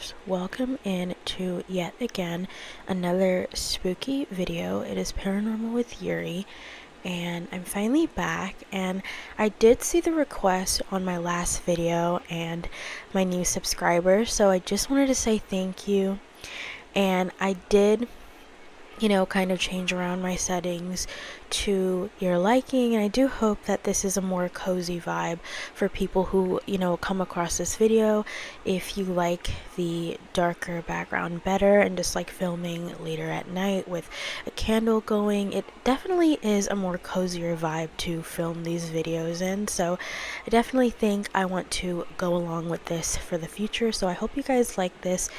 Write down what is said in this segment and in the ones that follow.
loves, welcome in to yet again another spooky video. It is Paranormal with Yuri, and I'm finally back, and I did see the request on my last video and my new subscribers, so I just wanted to say thank you. And I did kind of change around my settings to your liking, and I do hope that this is a more cozy vibe for people who come across this video. If you like the darker background better and just like filming later at night with a candle going, it definitely is a more cozier vibe to film these videos in, so I definitely think I want to go along with this for the future. So I hope you guys like this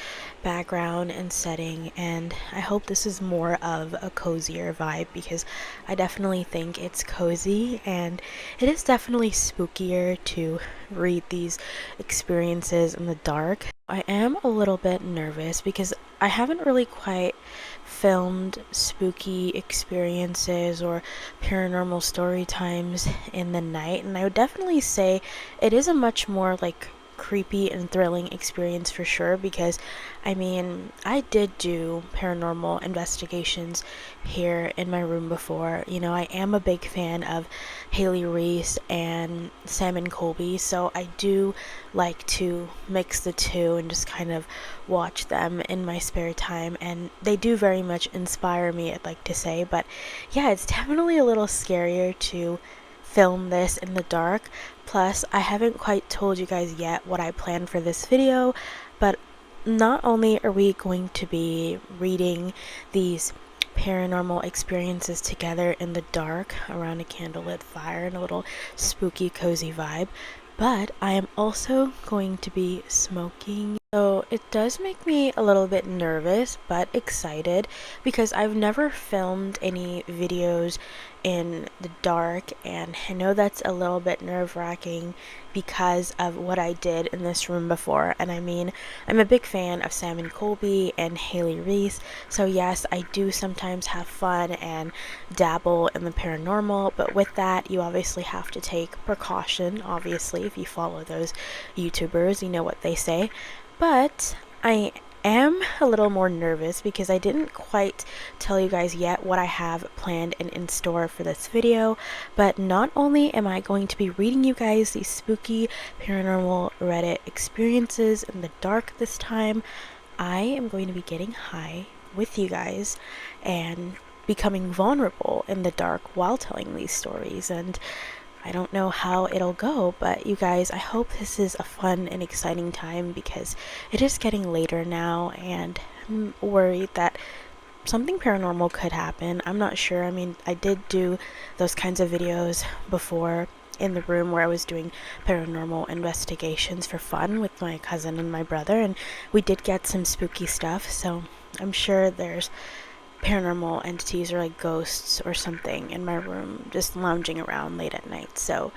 background and setting, and I hope this is more of a cozier vibe, because I definitely think it's cozy and it is definitely spookier to read these experiences in the dark. I am a little bit nervous because I haven't really quite filmed spooky experiences or paranormal story times in the night, and I would definitely say it is a much more like creepy and thrilling experience for sure, because I did do paranormal investigations here in my room before. I am a big fan of Haley Reese and Sam Colby, so I do like to mix the two and just kind of watch them in my spare time, and they do very much inspire me, I'd like to say. But yeah, it's definitely a little scarier to film this in the dark. Plus, I haven't quite told you guys yet what I plan for this video, but not only are we going to be reading these paranormal experiences together in the dark around a candlelit fire in a little spooky cozy vibe, but I am also going to be smoking. So it does make me a little bit nervous but excited, because I've never filmed any videos in the dark, and I know that's a little bit nerve-wracking because of what I did in this room before. And I'm a big fan of Sam Colby and Haley Reese, so yes, I do sometimes have fun and dabble in the paranormal, but with that you obviously have to take precaution. Obviously, if you follow those YouTubers, you know what they say. But I am a little more nervous because I didn't quite tell you guys yet what I have planned and in store for this video. But not only am I going to be reading you guys these spooky paranormal Reddit experiences in the dark this time, I am going to be getting high with you guys and becoming vulnerable in the dark while telling these stories. And I don't know how it'll go, but you guys, I hope this is a fun and exciting time, because it is getting later now and I'm worried that something paranormal could happen. I'm not sure. I did do those kinds of videos before in the room where I was doing paranormal investigations for fun with my cousin and my brother, and we did get some spooky stuff, so I'm sure there's paranormal entities or like ghosts or something in my room just lounging around late at night. So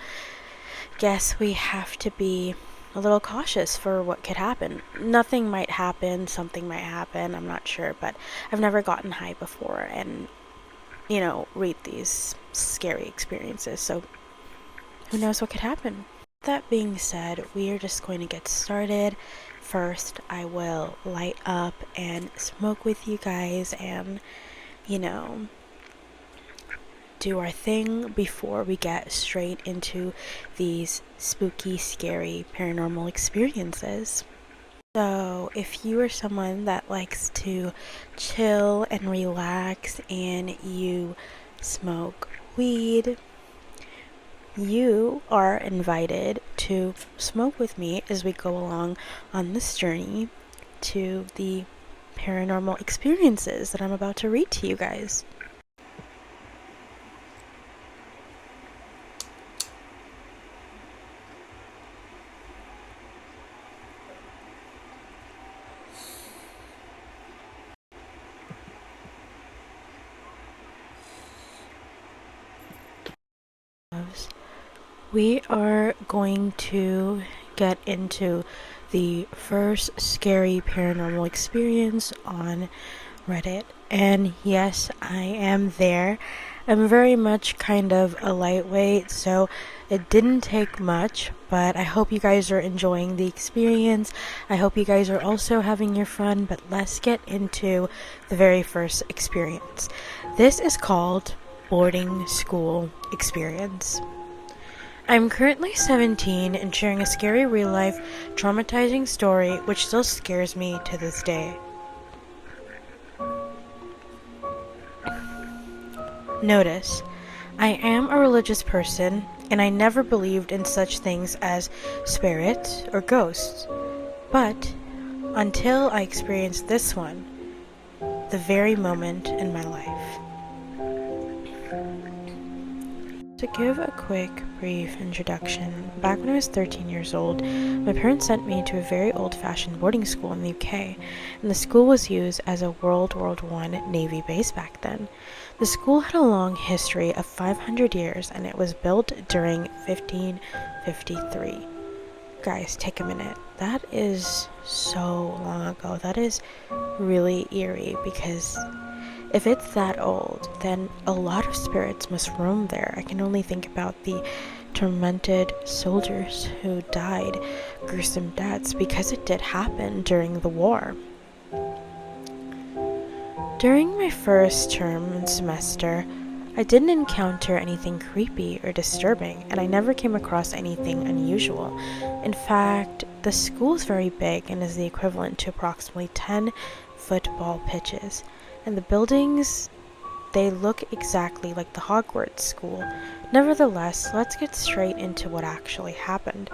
guess we have to be a little cautious for what could happen. Nothing might happen, something might happen, I'm not sure, but I've never gotten high before and read these scary experiences, so who knows what could happen. That being said, we are just going to get started. First, I will light up and smoke with you guys and, do our thing before we get straight into these spooky, scary paranormal experiences. So, if you are someone that likes to chill and relax and you smoke weed, you are invited to smoke with me as we go along on this journey to the paranormal experiences that I'm about to read to you guys. We are going to get into the first scary paranormal experience on Reddit. And yes, I am there. I'm very much kind of a lightweight, so it didn't take much, but I hope you guys are enjoying the experience. I hope you guys are also having your fun, but let's get into the very first experience. This is called boarding school experience. I'm currently 17 and sharing a scary real-life, traumatizing story which still scares me to this day. Notice, I am a religious person, and I never believed in such things as spirits or ghosts. But until I experienced this one, the very moment in my life. To give a quick, brief introduction, back when I was 13 years old, my parents sent me to a very old-fashioned boarding school in the UK, and the school was used as a World War I Navy base back then. The school had a long history of 500 years, and it was built during 1553. Guys, take a minute. That is so long ago. That is really eerie, because if it's that old, then a lot of spirits must roam there. I can only think about the tormented soldiers who died gruesome deaths, because it did happen during the war. During my first term and semester, I didn't encounter anything creepy or disturbing, and I never came across anything unusual. In fact, the school is very big and is the equivalent to approximately 10 football pitches. And the buildings, they look exactly like the Hogwarts school. Nevertheless, let's get straight into what actually happened.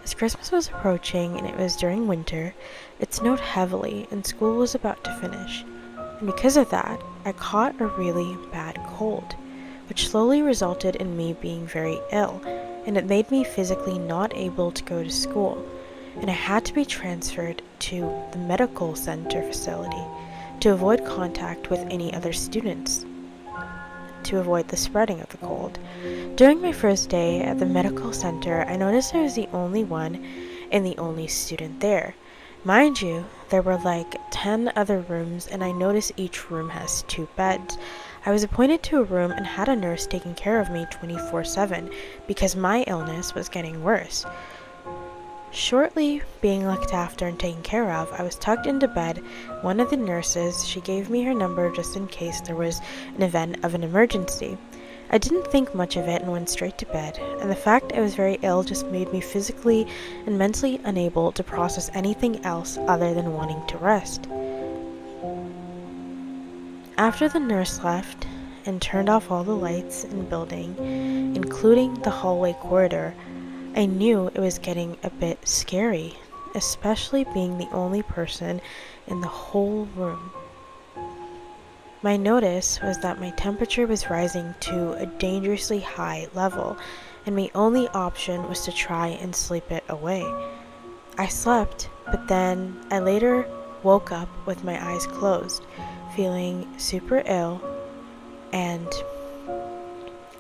As Christmas was approaching and it was during winter, it snowed heavily and school was about to finish. And because of that, I caught a really bad cold, which slowly resulted in me being very ill, and it made me physically not able to go to school, and I had to be transferred to the medical center facility to avoid contact with any other students, to avoid the spreading of the cold. During my first day at the medical center, I noticed I was the only one and the only student there. Mind you, there were like 10 other rooms, and I noticed each room has 2 beds. I was appointed to a room and had a nurse taking care of me 24/7 because my illness was getting worse. Shortly being looked after and taken care of, I was tucked into bed. One of the nurses, she gave me her number just in case there was an event of an emergency. I didn't think much of it and went straight to bed, and the fact I was very ill just made me physically and mentally unable to process anything else other than wanting to rest. After the nurse left and turned off all the lights in the building, including the hallway corridor, I knew it was getting a bit scary, especially being the only person in the whole room. My notice was that my temperature was rising to a dangerously high level, and my only option was to try and sleep it away. I slept, but then I later woke up with my eyes closed, feeling super ill, and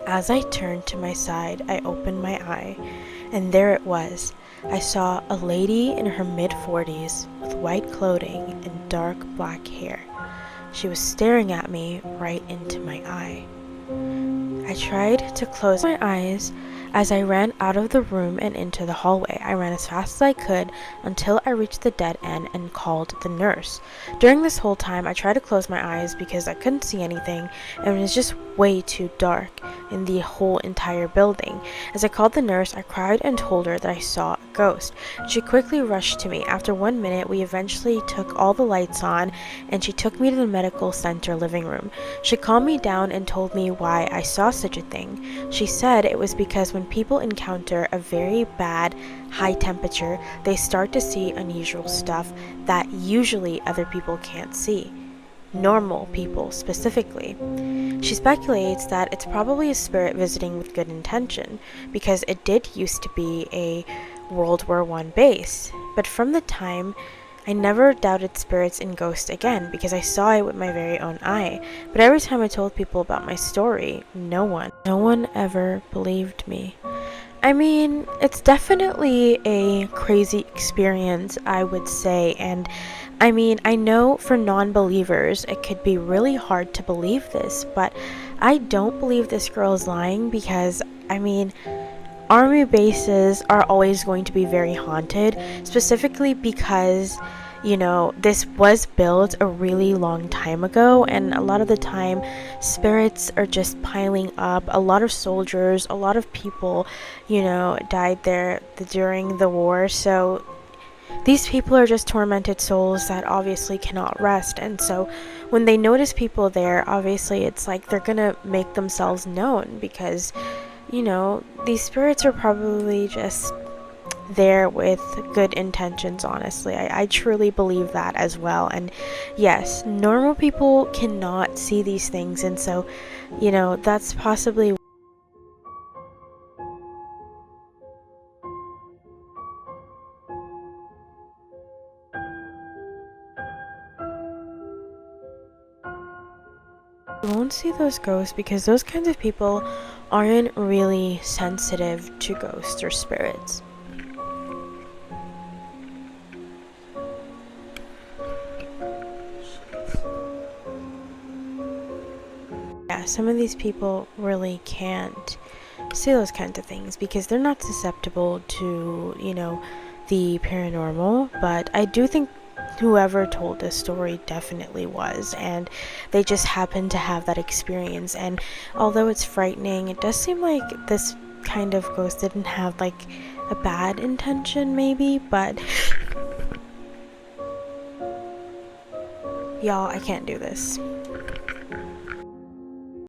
as I turned to my side, I opened my eye, and there it was. I saw a lady in her mid-40s with white clothing and dark black hair. She was staring at me right into my eye. I tried to close my eyes as I ran out of the room and into the hallway. I ran as fast as I could until I reached the dead end and called the nurse. During this whole time, I tried to close my eyes because I couldn't see anything, and it was just way too dark in the whole entire building. As I called the nurse, I cried and told her that I saw a ghost. She quickly rushed to me. After 1 minute, we eventually took all the lights on, and she took me to the medical center living room. She calmed me down and told me why I saw such a thing. She said it was because when people encounter a very bad high temperature, they start to see unusual stuff that usually other people can't see. Normal people specifically. She speculates that it's probably a spirit visiting with good intention, because it did used to be a World War I base, but from the time I never doubted spirits and ghosts again because I saw it with my very own eye. But every time I told people about my story, no one ever believed me. I mean, it's definitely a crazy experience, I would say, and I mean, I know for non-believers it could be really hard to believe this, but I don't believe this girl is lying because, I mean, army bases are always going to be very haunted, specifically because, you know, this was built a really long time ago, and a lot of the time spirits are just piling up. A lot of soldiers, a lot of people, you know, died there during the war, so these people are just tormented souls that obviously cannot rest. And so when they notice people there, obviously it's like they're gonna make themselves known because, you know, these spirits are probably just there with good intentions. Honestly, I truly believe that as well. And yes, normal people cannot see these things, and so, you know, that's possibly. You won't see those ghosts because those kinds of people aren't really sensitive to ghosts or spirits. Yeah, some of these people really can't see those kinds of things because they're not susceptible to, you know, the paranormal. But I do think whoever told this story definitely was, and they just happened to have that experience. And although it's frightening, it does seem like this kind of ghost didn't have like a bad intention, maybe. But y'all, I can't do this.